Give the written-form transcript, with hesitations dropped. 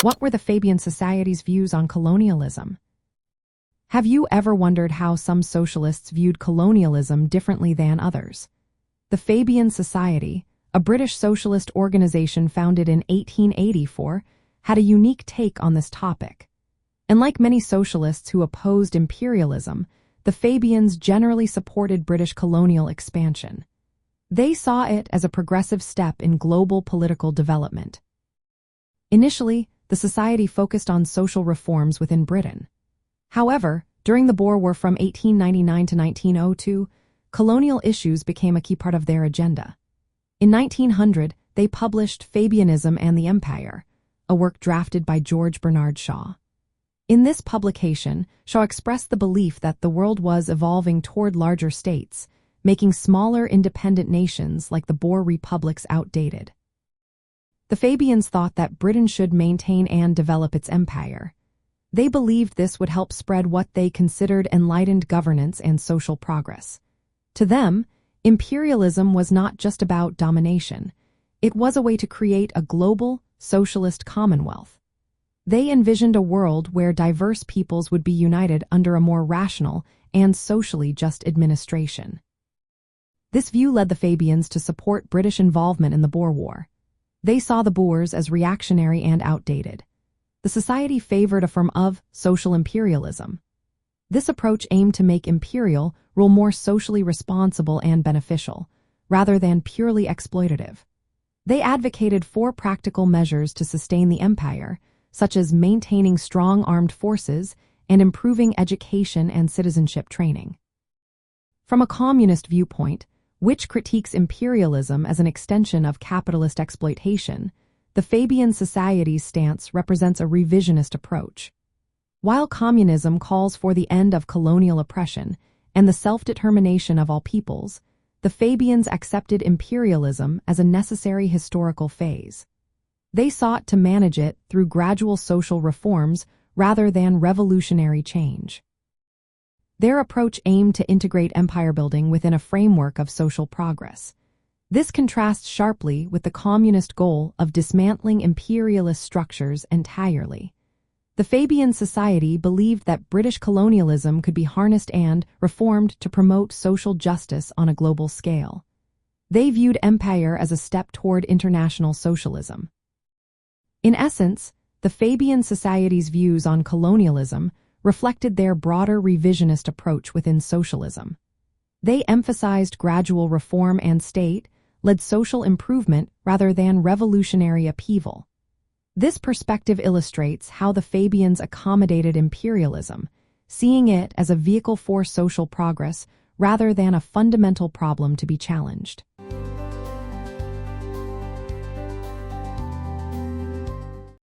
What were the Fabian Society's views on colonialism? Have you ever wondered how some socialists viewed colonialism differently than others? The Fabian Society, a British socialist organization founded in 1884, had a unique take on this topic. Unlike many socialists who opposed imperialism, the Fabians generally supported British colonial expansion. They saw it as a progressive step in global political development. Initially, the society focused on social reforms within Britain. However, during the Boer War from 1899 to 1902, colonial issues became a key part of their agenda. In 1900, they published Fabianism and the Empire, a work drafted by George Bernard Shaw. In this publication, Shaw expressed the belief that the world was evolving toward larger states, making smaller independent nations like the Boer republics outdated. The Fabians thought that Britain should maintain and develop its empire. They believed this would help spread what they considered enlightened governance and social progress. To them, imperialism was not just about domination. It was a way to create a global, socialist commonwealth. They envisioned a world where diverse peoples would be united under a more rational and socially just administration. This view led the Fabians to support British involvement in the Boer War. They saw the Boers as reactionary and outdated. The society favored a form of social imperialism. This approach aimed to make imperial rule more socially responsible and beneficial, rather than purely exploitative. They advocated for practical measures to sustain the empire, such as maintaining strong armed forces and improving education and citizenship training. From a communist viewpoint, which critiques imperialism as an extension of capitalist exploitation, the Fabian Society's stance represents a revisionist approach. While communism calls for the end of colonial oppression and the self-determination of all peoples, the Fabians accepted imperialism as a necessary historical phase. They sought to manage it through gradual social reforms rather than revolutionary change. Their approach aimed to integrate empire building within a framework of social progress. This contrasts sharply with the communist goal of dismantling imperialist structures entirely. The Fabian Society believed that British colonialism could be harnessed and reformed to promote social justice on a global scale. They viewed empire as a step toward international socialism. In essence, the Fabian Society's views on colonialism reflected their broader revisionist approach within socialism. They emphasized gradual reform and state-led social improvement rather than revolutionary upheaval. This perspective illustrates how the Fabians accommodated imperialism, seeing it as a vehicle for social progress rather than a fundamental problem to be challenged.